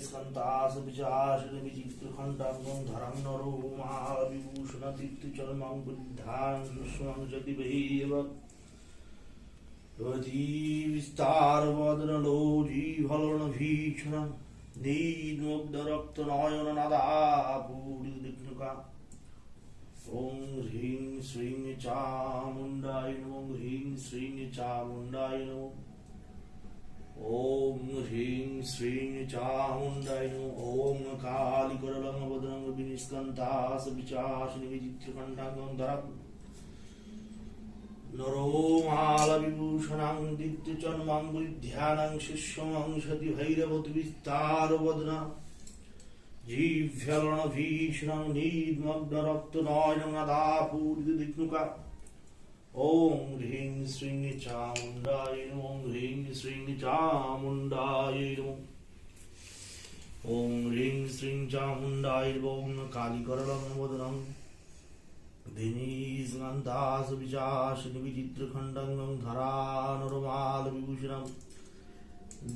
स्कन्तास विचाशनि विचित्रखण्डाङ्गं धरं नरो महाविभूषणदीप्तिचर्मं बुद्धां सुष्मं जति वैव यदि विस्तारवदनलोजीभरणभीषणं नीग्नोग्धरक्तनयननादापूरिदिग्नुका ॐ ह्रीं श्रीं चामुण्डाय नमो ह्रीं श्रीं चामुण्डाय नमो ॐ ह्रीं श्रीं चामुण्डाय नमो ॐ कालिकरलङ्घवदनं विनिष्कन्तासविचाशिनि विचित्रकण्ठाङ्गं धरं नरो मालविभूषणं दीप्तिचर्मं बुद्ध्यानं शिष्यं शति भैरवद्विस्तारवदना जीभ्यलणभीषणं नीग्मग्नरक्तनयनं नदापूरिदिग्नुका ॐ ह्रीं श्रीं चामुण्डाय नमो ह्रीं श्रीं चामुण्डाय नमो ॐ ह्रीं श्रीं चामुण्डाय नमो कालिकरलङ्घवदनं विनिष्कन्तासविचाशिनि विचित्रखण्डाङ्गं धरानरमालविभूषणं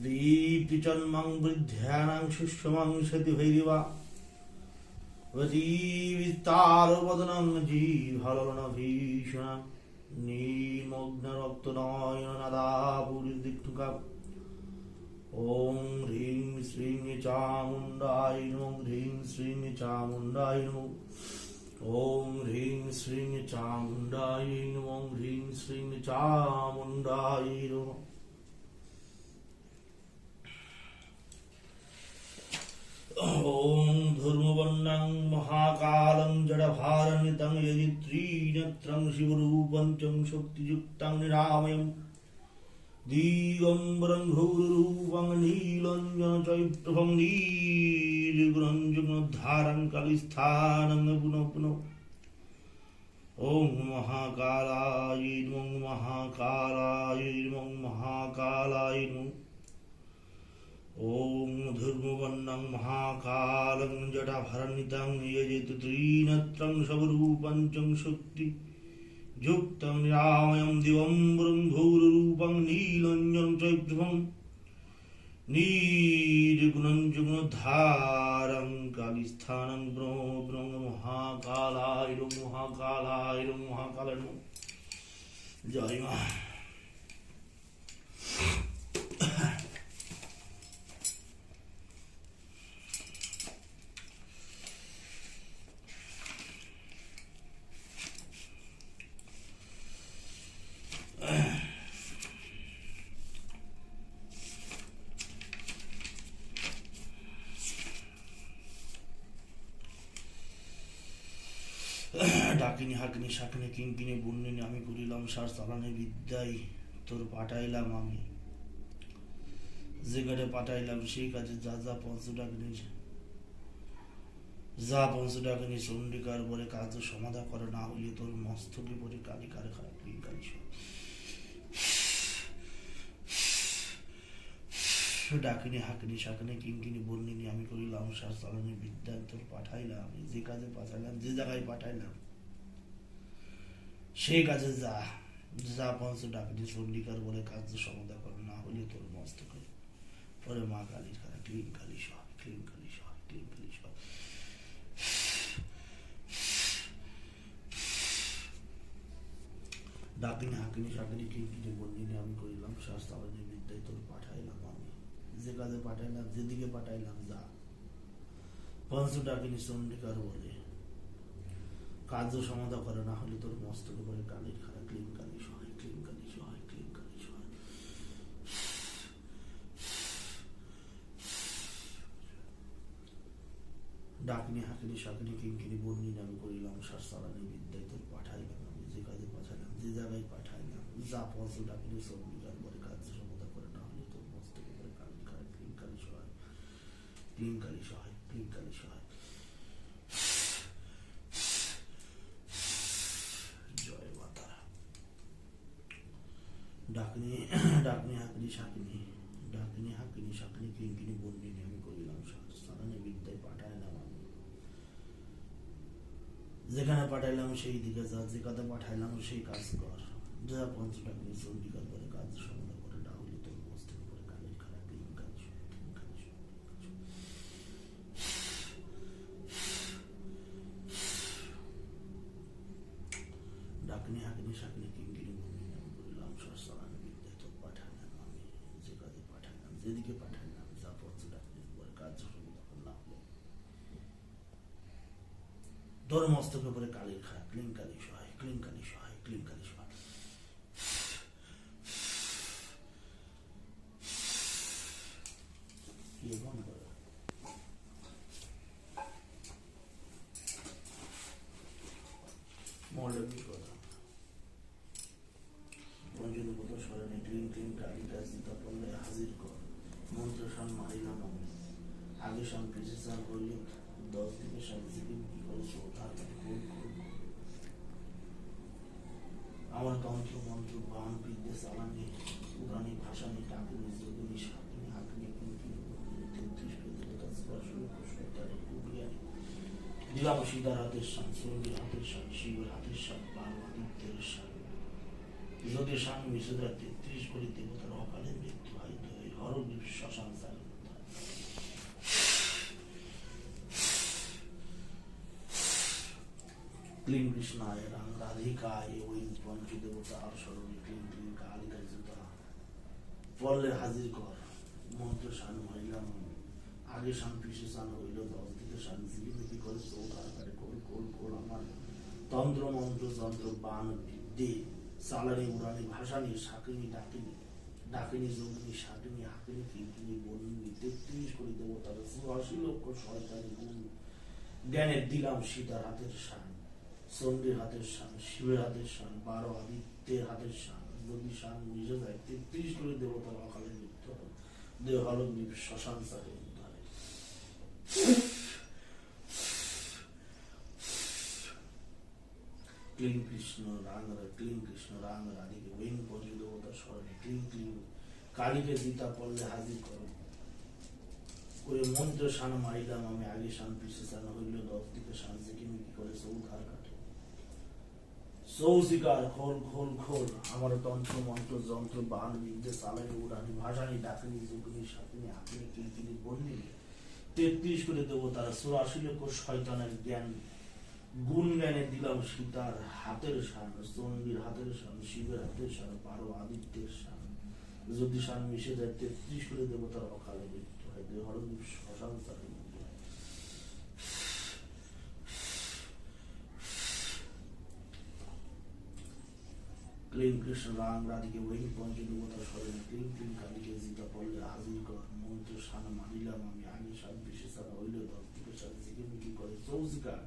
दीप्तिचर्मं बुद्ध्यानं शिष्यमं शतिभैरवा विस्तारवदनं जीभरणभीषणं नीमग्नरक्तनयननादापूरिदिग्नुका ॐ ह्रीं श्रीं चामुण्डाय नमो ह्रीं श्रीं चामुण्डाय नमो ॐ ह्रीं श्रीं चामुण्डाय नमो ह्रीं श्रीं चामुण्डाय नमो ॐ धूर्मवर्णं महाकालं जडभारनितं यजित्रीनेत्रं शिवरूपं चं शक्तियुक्तं निरामयं दिगम्बरं घोररूपं नीलञ्जनचैत्रभं नीलग्रञ्जनोद्धारं कलिस्थानं पुनः पुनः ॐ महाकालाय नमः महाकालाय नमः महाकालाय नमः ॐ धूर्मवर्णं महाकालं जटाभरणितं यजित्रीनेत्रं शिवरूपं चं शक्तियुक्तं निरामयं दिगम्बरं घोररूपं नीलञ्जनं चैत्रभं नीलग्रञ्जनोद्धारं कालिस्थानं ब्रह्म महाकालाय नमः महाकालाय नमः महाकालाय नमः जय मां। ডাকিনি হাকিনি শাকিনি কিঙ্কিনি বুন্নিনি আমি করিলাম সার চালানে বিদ্যাই তোর পাঠাইলাম আমি যে ঘরে পাঠাইলাম সেই কাজে যা যা পঞ্চডাকিনি চণ্ডিকার বলে কাজ সমাধা করে না হইলে তোর মস্তকে পরে কালিকার খারাপ ডাকিনি হাকিনি শাকিনি কিঙ্কিনি বুন্নিনি আমি করিলাম সার চালানে বিদ্যাই তোর পাঠাইলাম যে কাজে পাঠাইলাম যে জায়গায় পাঠাইলাম সেই কাজে যা যা পঞ্চডাকিনি চণ্ডিকার বলে কাজ সমাধা করে না হইলে তোর মস্তকে পরে মা কালীর খারাপ ক্লিং কালী সহ ক্লিং কালী সহ ক্লিং কালী সহ ডাকিনি হাকিনি শাকিনি কিঙ্কিনি বুন্নিনি আমি করিলাম সার চালানে বিদ্যাই তোর পাঠাইলাম আমি যে কাজে পাঠাইলাম যেদিকে পাঠাইলাম যা পঞ্চডাকিনি চণ্ডিকার বলে কার্য সমাধা করে না হলে তোর মস্তকে পরে কালীর খারাপ ক্লিং কালী সহায় ক্লিং কালী সহায় ক্লিং কালী সহায় ডাকিনি হাকিনি শাকিনি কিঙ্কিনি বুন্নিনি আমি করিলাম সার চালানি বিদ্যায় তোর পাঠাইলাম আমি যে কাজে পাঠাইলাম যে জায়গায় পাঠাইলাম যা পঞ্চডাকিনি চণ্ডিকার বলে কার্য সমাধা করে না হলে তোর মস্তকে পরে কালীর খারাপ ক্লিং কালী সহায় ক্লিং কালী সহায় ক্লিং কালী সহায় ডাকিনি হাকিনি শাকিনি কিঙ্কিনি বুন্নিনি আমি করিলাম সারানে বিদ্যায় পাঠাইলাম আমি যেখানে পাঠাইলাম সেই দিকে যা যে কাজে পাঠাইলাম সেই কাজ কর যা পঞ্চডাকিনি চণ্ডিকার বলে কাজ সমাধা করে না হলে তোর মস্তকে পরে কালীর খারাপ ক্লিং কালী সহায় হাকিনি হাকিনি শাকিনি কিঙ্কিনি বন্দি নাম করিলাম শ্বাস চালানি বিদ্যায় তোর পাঠাইলাম আমি যে কাজে পাঠাইলাম যেদিকে পাঠাইলাম যা পথ ডাকলি পরে কার্য সুবিধা করলাম তোর মস্তকে পরে কালির খায় ক্লিং কালি সহায় ক্লিং কালি সহায় ক্লিং কালি সহায় হাজির কর মন্ত্র শান মারিলাম আমি আগে শান পিছিয়ে শান হইলে 10 দিকে শান জিকির কি করেছো আমার তন্ত্র মন্ত্র বান বিদ্যে চালানি পুরানি ভাষা নিয়ে টাকিনি যোগিনী শাকিনী হাকিনি কিঙ্কিনি 33 দেবতা স্পর্শনী পুষ্পতারে কুবিয়ানি দিলাম সীতার হাতের শান সূর্যের হাতের শান শিবের হাতের শান পার্বতীর শান যদি শান মিশে যায় 33 কোটি দেবতার অকালে মৃত্যু হয় হরগ্রীব শ্মশান চালু ক্লিং কৃষ্ণায় রাম রাধিকায় ওই পঞ্চদেবতার স্মরণে ক্লিং ক্লিং কালিকার জুতা পড়লে হাজির কর মন্ত্র শান মারিলাম আগে শান পিছিয়ে শান হইল 10 দিকে শান জিলিমিলি করে চৌকার কাটে কোল কোল কোল আমার তন্ত্র মন্ত্র যন্ত্র বান বিদ্যে চালানি উড়ানি ভাষানি শাকিনি ডাকিনি ডাকিনি যোগিনী শাকিনি হাকিনি কিঙ্কিনি বন্দিনী 33 কোটি দেবতার 84 লক্ষ শয়তানি গুণ জ্ঞানের দিলাম সীতার হাতের শান চন্দ্রের হাতের শান শিবের হাতের শান 12 আদিত্যের হাতের শান যদি শান মিশে যায় 33 কোটি দেবতার অকালে মৃত্যু হয় দেহ হরগ্রীব শ্মশান চালে উদ্ধারে ক্লিং কৃষ্ণ রাং ক্লিং কৃষ্ণ রাং রাধিকে ওইং পঞ্চদেবতার স্মরণে ক্লিং ক্লিং কালীকে জিতা পড়লে হাজির করো করে মন্ত্র শান মারিলাম আমি আগে শান পিছিয়ে শান হইল 10 দিকে শান জিকিমিকি করে চৌধার কাটে চৌশিকার খোল খোল খোল আমার তন্ত্র মন্ত্র যন্ত্র বান বিদ্যে চালানি উড়ানি ভাষানি ডাকিনি যোগিনী শাকিনি হাকিনি কিঙ্কিনি বন্দিনী 33 করে দেবো তারা 84 লক্ষ শয়তানের জ্ঞান গুণ জ্ঞানে দিলাম সীতার হাতের শান চণ্ডীর হাতের শান শিবের হাতের শান 12 আদিত্যের শান যদি শান মিশে যায় 33 করে দেবতার অকালে মৃত্যু হয় দেহ হরগ্রীব শ্মশান চালে ক্লিং কৃষ্ণ রাম রাধিকে ওই পঞ্চদেবতার স্মরণে ক্লিং ক্লিং কালীকে জিতা পড়লে হাজির কর মন্ত্র শান মানিলাম আমি আগে শান পিছিয়ে শান হইল 10 দিকে শান জিকিমিকি করে চৌশিকার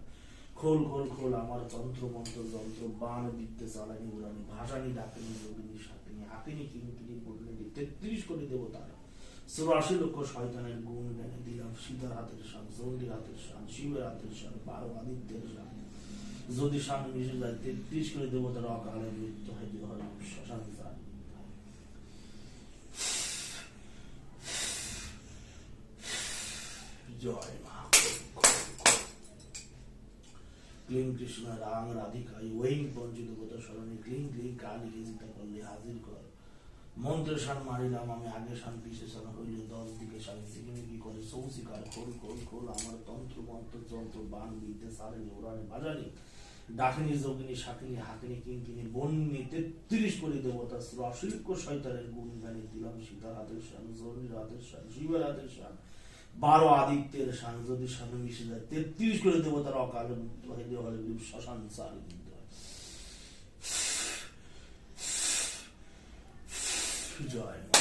খোল খোল খোল আমার তন্ত্র মন্ত্র যন্ত্র বান বিদ্যে চালানি উড়ানি ভাষানি ডাকিনি যোগিনী শাকিনি হাকিনি কিঙ্কিনি বন্দিনী 33 কোটি দেবতার 84 লক্ষ শয়তানের গুণ জ্ঞানে দিলাম সীতার হাতের শান চণ্ডীর হাতের শান শিবের হাতের শান 12 আদিত্যের শান যদি শান মিশে যায় 33 করে দেবতার অকালে মৃত্যু হয় শ্মশান চাল জয় মা ক্লিং কৃষ্ণ রাম রাধিকায় ওই পঞ্চদেবতার স্মরণে ক্লিং ক্লিং কালীকে জিতা করলে হাজির কর মন্ত্র শান মারিলাম আমি আগে শান পিছিয়ে শান হইলে 10 দিকে শান জিকিমিকি করে চৌশিকার খোল খোল খোল আমার তন্ত্র মন্ত্র যন্ত্র বান বিদ্যে চালানি উড়ানি ভাজানি ডাকিনি যোগিনী শাকিনী হাকিনী কিঙ্কিনি বন্দিনী 33 কোটি দেবতা 84 লক্ষ শয়তানের গুণ জ্ঞানে দিলাম সীতার হাতের শান চণ্ডীর হাতের শান শিবের হাতের শান 12 আদিত্যের শান যদি শান মিশে যায় 33 কোটি দেবতার অকালে মৃত্যু হয় দেহ হরগ্রীব শ্মশান চালে মৃত্যু হয় জয় মা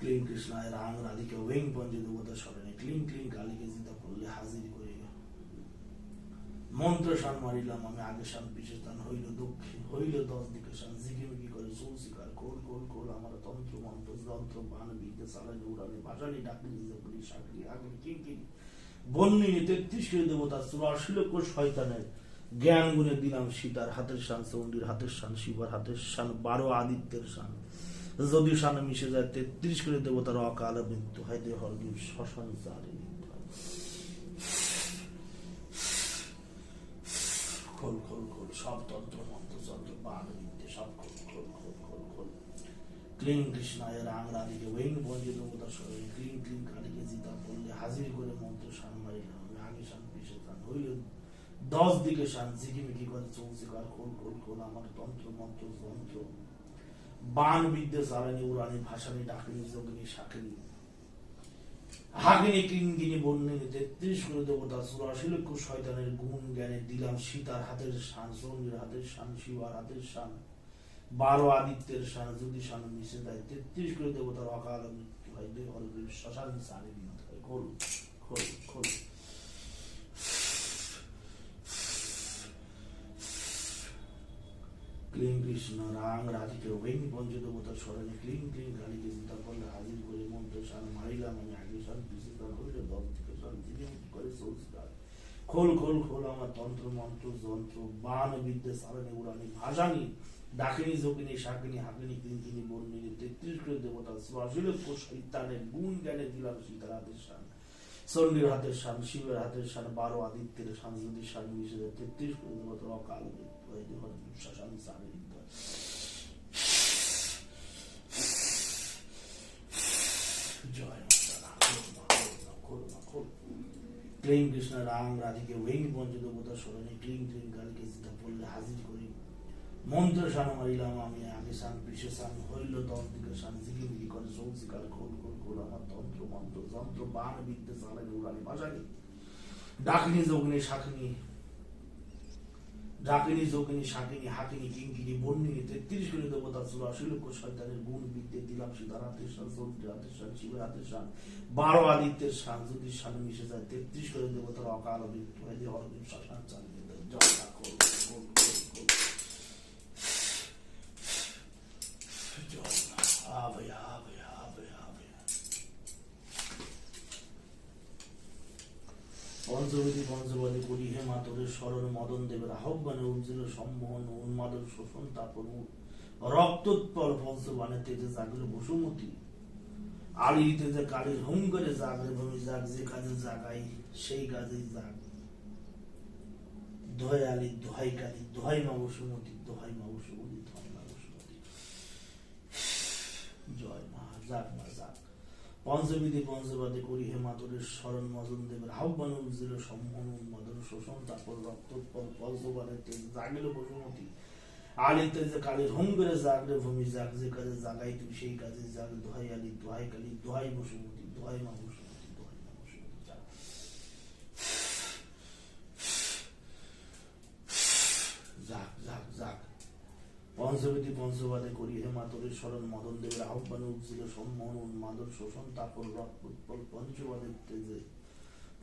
ক্লিং কৃষ্ণায় রাং রাধিকে ওই পঞ্চদেবতার স্মরণে ক্লিং ক্লিং কালীকে জিতা করলে হাজির করে মন্ত্র শান মারিলাম আমি আগে শান পিছিয়ে শান হইল দক্ষিণ হইল 10 দিকে শান জিকিমিকি করে চৌশিকার খোল খোল খোল আমার তন্ত্র মন্ত্র যন্ত্র বান বিদ্যে চালানি উড়ানি ভাষানি ডাকিনি যোগিনী শাকিনি হাকিনি কিঙ্কিনি বন্দিনী 33 করে দেবতা 84 লক্ষ শয়তানের জ্ঞান গুণে দিলাম সীতার হাতের শান চণ্ডীর হাতের শান শিবের হাতের শান 12 আদিত্যের শান যদি শান মিশে যায় 33 করে দেবতার অকালে মৃত্যু হয় দেহ হরগ্রীব শ্মশান চালে মৃত্যু হয় খোল খোল খোল সব তন্ত্র মন্ত্র যন্ত্র বান বিদ্যে সব খোল খোল খোল খোল খোল ক্লিং কৃষ্ণায় রাম রাধিকে ওই পঞ্চদেবতার স্মরণে ক্লিং ক্লিং কালীকে জিতা পড়লে হাজির করে মন্ত্র শান মারিলাম আমি আগে শান পিছিয়ে শান হইল 10 দিকে শান ঝিকিমিকি করে চলছে কার খোল খোল খোল আমার তন্ত্র মন্ত্র যন্ত্র বান বিদ্যে চালানি উড়ানি ভাসানি ডাকিনি যোগিনী শাকিনী হাগিনী কিঙ্গিনী বন্যিনী 33 করে দেবতা 84 লক্ষ শয়তানের গুণ জ্ঞানে দিলাম সীতার হাতের শান চন্দ্রের হাতের শান শিবার হাতের শান 12 আদিত্যের শান যদি শান মিশে দেয় 33 করে দেবতার অকাল মৃত্যু হয় দুই হরগ্রীব শ্মশান সারে বিনোদ হয় খোল খোল খোল ক্লিং কৃষ্ণ রাং রাধিকে ওই পঞ্চদেবতার স্মরণে ক্লিং ক্লিং কালীকে চিন্তা করলে হাজির করে মন্ত্র শান মারিলাম আমি আগে শান পিছিয়ে তার হইলে 10 থেকে শান ঝিকিমিকি করে সংস্কার খোল খোল খোল আমার তন্ত্র মন্ত্র যন্ত্র বান বিদ্যে সারণে উড়ানি ভাসানি ডাকিনী যোগিনী শাকিনী হাকিনী কিঙ্কিনী বর্ণিনী 33 করে দেবতা 84 লক্ষ শৈতানের গুণ জ্ঞানে দিলাম সীতার হাতের শান চন্ডীর হাতের শান শিবের হাতের শান 12 আদিত্যের শান যদি শান মিশে 33 করে দেবতার অকাল মৃত্যু হয় দুই হরগ্রীব শ্মশান সারে বিনোদ হয় জয় মাতা খোল খোল ক্লিং কৃষ্ণ রাম রাধিকে ওই পঞ্চদেবতার স্মরণে ক্লিং ক্লিং কালীকে চিন্তা করলে হাজির করি মন্ত্র শান মারিলাম আমি আগে শান পিছে শান হইল 10 দিকে শান ঝিকিমিকি করে চলছে কার খোল খোল খোল আমার তন্ত্র মন্ত্র যন্ত্র বান বিদ্যে চালানি উড়ানি ভাসানি ডাকিনী যোগিনী শাকিনী ডাকিনী যোগিনী শাকিনী হাকিনী কিঙ্কিনী বন্যিনী 33 করে দেবতা 84 লক্ষ শয়তানের গুণ বিদ্যে দিলাম সীতার হাতের শান চন্দ্রের হাতের শান শিবের হাতের শান 12 আদিত্যের শান যদি শান মিশে যায় 33 করে দেবতার অকাল মৃত্যু হয় যে হরগ্রীব শ্মশান চালিয়ে দেয় জয় খোল খোল খোল খোল জয় আভয়া আভয়া আভয়া আভয়া পঞ্চবিধি পঞ্চবাদী করি হে মাতরের স্মরণ মদন দেবের আহ্বানে উজ্জ্বল সম্মোহন উন্মাদন শোষণ তাপন রক্তোৎপল পঞ্চবানে তেজে জাগলে বসুমতী আলী তেজে কালীর হুঙ্কারে জাগলে ভূমি জাগ যে কাজে জাগাই সেই কাজেই জাগ দোহাই আলী দোহাই কালী দোহাই মা বসুমতী দোহাই মা বসুমতী দোহাই মা বসুমতী জয় মা জাগ মা জাগ পঞ্চবিধি পঞ্চবাদী করি হে মাতরের স্মরণ মদন দেবের আহ্বান উজ্জ্বল সম্মোহন উন্মাদন শোষণ তারপর রক্তোৎপল পঞ্চবানের তেজ জাগিল বসুমতী আলী তেজে কালীর হুঙ্কারে জাগলে ভূমি জাগ যে কাজে জাগাই তুই সেই কাজে জাগ দোহাই আলী দোহাই কালী দোহাই বসুমতী দোহাই মা বসুমতী দোহাই মা বসুমতী জাগ জাগ জাগ জাগ পঞ্চবিধি পঞ্চবাদে করি হে মাতরের স্মরণ মদন দেবের আহ্বানে উজ্জ্বল সম্মোহন উন্মাদন শোষণ তারপর রক্তোৎপল পঞ্চবাদের তেজে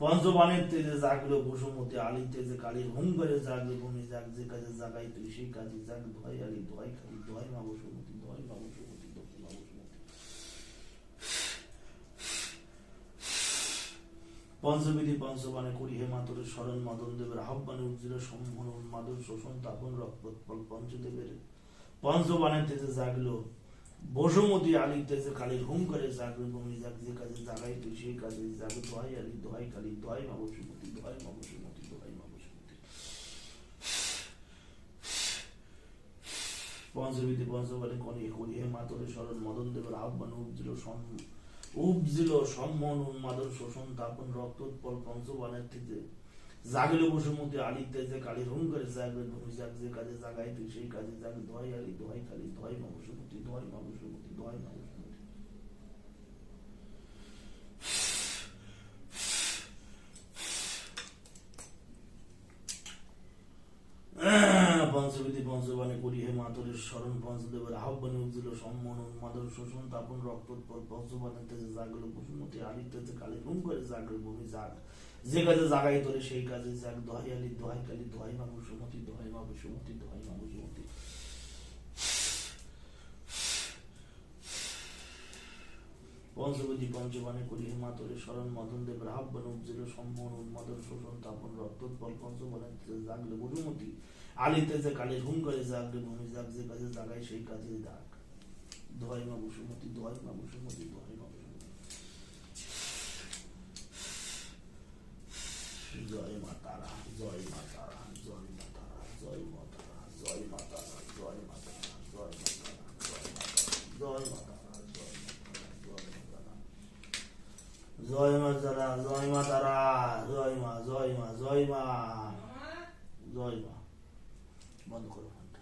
পঞ্চবানের তেজে জাগলো বসুমতী আলী তেজে কালীর হুঙ্কারে জাগলে ভূমি জাগ যে কাজে জাগাই তুই সেই কাজে জাগ দোহাই আলী দোহাই কালী দোহাই মা বসুমতী দোহাই মা বসুমতী দোহাই মা বসুমতী পঞ্চবিধি পঞ্চবানে করি হে মাতরের স্মরণ মদন দেবের আহ্বানে উজ্জ্বল সম্মোহন উন্মাদন শোষণ তাপন রক্তোৎপল পঞ্চদেবের পঞ্চবানের তেজে জাগলো বসুমতী আলী তেজে কালীর হুঙ্কারে জাগলে ভূমি জাগ যে কাজে জাগাই তুই সেই কাজে জাগ দোহাই আলী দোহাই কালী দোহাই মা বসুমতী দোহাই মা বসুমতী দোহাই মা বসুমতী পঞ্চবিধি পঞ্চবানে করি হে মাতরের স্মরণ মদন দেবের আহ্বান উপজিল সম্মোহন উন্মাদন শোষণ তাপন রক্তোৎপল পঞ্চবানের থেকে জাগিল বসুমতী আলী তেজে কালীর হুঙ্কারে জাগলে ভূমি জাগ যে কাজে জাগাই তুই সেই কাজে জাগ দোহাই আলী দোহাই কালী দোহাই মা বসুমতী দোহাই মা বসুমতী দোহাই মা বসুমতী পঞ্চবিধি পঞ্চবানে করি হে মাতরের স্মরণ পঞ্চদেবের আহ্বানে উজ্জ্বল সম্মোহন উন্মাদন শোষণ তাপন রক্তোৎপল পঞ্চবানের তেজে জাগলো বসুমতী আলী তেজে কালীর হুঙ্কারে জাগলে ভূমি জাগ যে কাজে জাগাই তোলে সেই কাজে জাগ দোহাই আলী দোহাই কালী দোহাই মা বসুমতী দোহাই মা বসুমতী দোহাই মা বসুমতী পঞ্চবিধি পঞ্চবানে করি হে মাতরের স্মরণ মদন দেবের আহ্বান উজ্জ্বল সম্মোহন উন্মাদন শোষণ তাপন রক্তোৎপল পঞ্চবানের তেজে জাগলে বসুমতী আলী তেজে কালীর হুঙ্কারে জাগলে ভূমি জাগ যে কাজে জাগাই সেই কাজে জাগ দোহাই মা বসুমতী দোহাই মা বসুমতী দোহাই মা বসুমতী জয় মা তারা জয় মা তারা জয় মা তারা জয় মা তারা জয় মা তারা জয় মা তারা জয় মা তারা জয় মা তারা জয় মা তারা জয় মা তারা জয় মা জয় মা জয় মা জয় মা। বন্ধ করো ফোনটা।